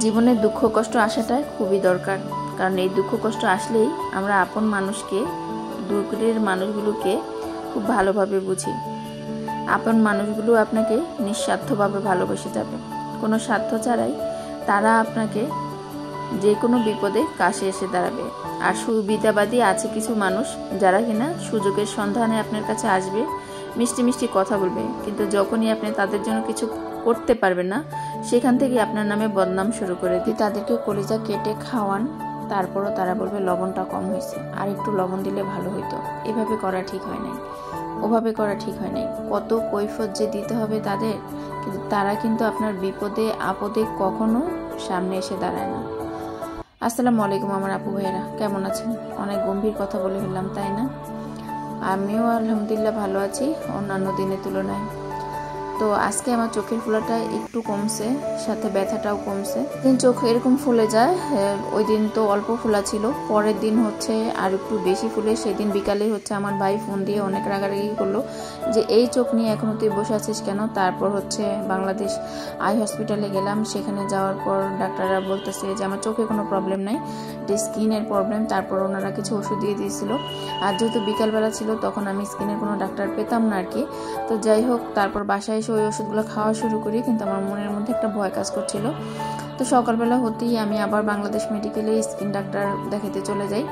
জীবনে দুঃখ কষ্ট আসাটা খুবই দরকার, কারণ এই দুঃখ কষ্ট আসলেই আমরা আপন মানুষকে, দূরের মানুষগুলোকে খুব ভালোভাবে বুঝি। আপন মানুষগুলো আপনাকে নিঃস্বার্থভাবে ভালোবেসে যাবে, কোনো স্বার্থ ছাড়াই তারা আপনাকে যে কোনো বিপদে কাছে এসে দাঁড়াবে। আর সুবিধাবাদী আছে কিছু মানুষ যারা কিনা সুযোগের সন্ধানে আপনার কাছে আসবে, মিষ্টি মিষ্টি কথা বলবে, কিন্তু যখনই আপনি তাদের জন্য কিছু করতে পারবেন না, সেখান থেকে আপনার নামে বদনাম শুরু করে দিই। তাদেরকে কলিজা কেটে খাওয়ান, তারপরও তারা বলবে লবণটা কম হয়েছে, আর একটু লবণ দিলে ভালো হইতো। এভাবে করা ঠিক হয় নাই, ওভাবে করা ঠিক হয় নাই। কত কৈফিয়ত যে দিতে হবে তাদের, কিন্তু তারা কিন্তু আপনার বিপদে আপদে কখনো সামনে এসে দাঁড়ায় না। আসসালামু আলাইকুম আমার আপু ভাইয়েরা, কেমন আছেন? অনেক গম্ভীর কথা বলে ফেললাম, তাই না? আমিও আলহামদুলিল্লাহ ভালো আছি অন্যান্য দিনের তুলনায়। তো আজকে আমার চোখের ফোলাটা একটু কমছে, সাথে ব্যথাটাও কমছে। দিন চোখ এরকম ফুলে যায়, ওই দিন তো অল্প ফোলা ছিল, পরের দিন হচ্ছে আর একটু বেশি ফুলে। সেদিন বিকালে হচ্ছে আমার ভাই ফোন দিয়ে অনেক রাগারাগি করলো যে এই চোখ নিয়ে এখনো তুই বসে আছিস কেন। তারপর হচ্ছে বাংলাদেশ আই হসপিটালে গেলাম, সেখানে যাওয়ার পর ডাক্তাররা বলতেছে যে আমার চোখে কোনো প্রবলেম নাই, এটা স্কিনের প্রবলেম। তারপর ওনারা কিছু ওষুধ দিয়ে দিয়েছিল, আর যেহেতু বিকালবেলা ছিল তখন আমি স্কিনের কোনো ডাক্তার পেতাম না আর কি। তো যাই হোক, তারপর বাসায় ওই ওষুধগুলো খাওয়া শুরু করি, কিন্তু আমার মনের মধ্যে একটা ভয় কাজ করছিল। তো সকালবেলা হতেই আমি আবার বাংলাদেশ মেডিকেলে স্কিন ডাক্তার দেখাতে চলে যাই।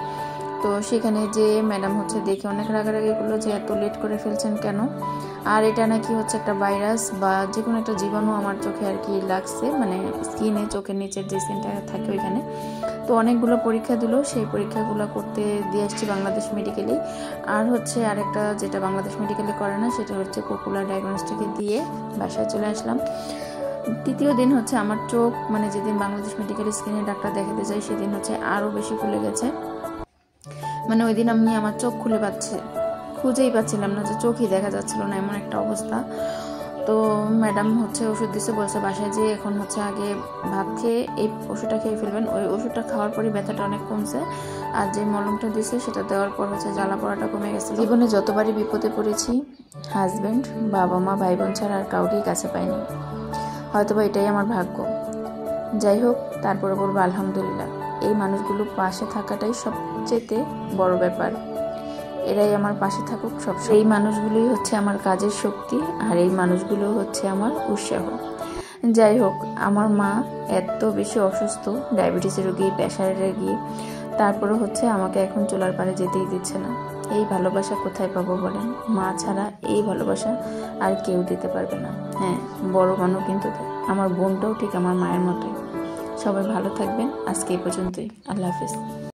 তো সেখানে যে ম্যাডাম হচ্ছে দেখে অনেক রাগারাগি করলো যে এত লেট করে ফেলছেন কেন, আর এটা নাকি হচ্ছে একটা ভাইরাস বা যে কোনো একটা জীবাণু আমার চোখে আর কি লাগছে, মানে স্কিনে, চোখের নিচের যে স্কিনটা থাকে ওইখানে। তো অনেকগুলো পরীক্ষা দিল, সেই পরীক্ষাগুলো করতে দিয়ে আসছি বাংলাদেশ মেডিকেলে। আর হচ্ছে আরেকটা যেটা বাংলাদেশ মেডিকেলে করে না, সেটা হচ্ছে পপুলার ডায়াগনস্টিকে দিয়ে বাসায় চলে আসলাম। তৃতীয় দিন হচ্ছে আমার চোখ, মানে যেদিন বাংলাদেশ মেডিকেল স্কিনের ডাক্তার দেখাতে যাই সেদিন হচ্ছে আরও বেশি ফুলে গেছে। মানে ওই দিন আমি আমার চোখ খুঁজেই পাচ্ছিলাম না, যে চোখই দেখা যাচ্ছিল না, এমন একটা অবস্থা। তো ম্যাডাম হচ্ছে ওষুধ দিচ্ছে, বলছে বাসায় যে এখন হচ্ছে আগে ভাত খেয়ে এই ওষুধটা খেয়ে ফেলবেন। ওই ওষুধটা খাওয়ার পরই ব্যথাটা অনেক কমছে, আর যে মলমটা দিচ্ছে সেটা দেওয়ার পর হচ্ছে জ্বালা পড়াটা কমে গেছে। জীবনে যতবারই বিপদে পড়েছি, হাজব্যান্ড, বাবা মা, ভাই বোন ছাড়া আর কাউকেই কাছে পাইনি। হয়তোবা এটাই আমার ভাগ্য। যাই হোক, তারপরে বলবো আলহামদুলিল্লাহ। এই মানুষগুলো পাশে থাকাটাই সবচেয়ে বড় ব্যাপার। এরাই আমার পাশে থাকুক সব। এই মানুষগুলোই হচ্ছে আমার কাজের শক্তি, আর এই মানুষগুলো হচ্ছে আমার উৎসাহ। যাই হোক, আমার মা এত বেশি অসুস্থ, ডায়াবেটিসের রোগী, প্রেশারের রোগী, তারপরে হচ্ছে আমাকে এখন চুলার পাড়ে যেতেই দিচ্ছে না। এই ভালোবাসা কোথায় পাবো বলেন? মা ছাড়া এই ভালোবাসা আর কেউ দিতে পারবে না। হ্যাঁ, বড় মানুষ কিন্তু দেয়। আমার বোনটাও ঠিক আমার মায়ের মতোই। সবাই ভালো থাকবেন, আজকে এই পর্যন্তই। আল্লাহ হাফেজ।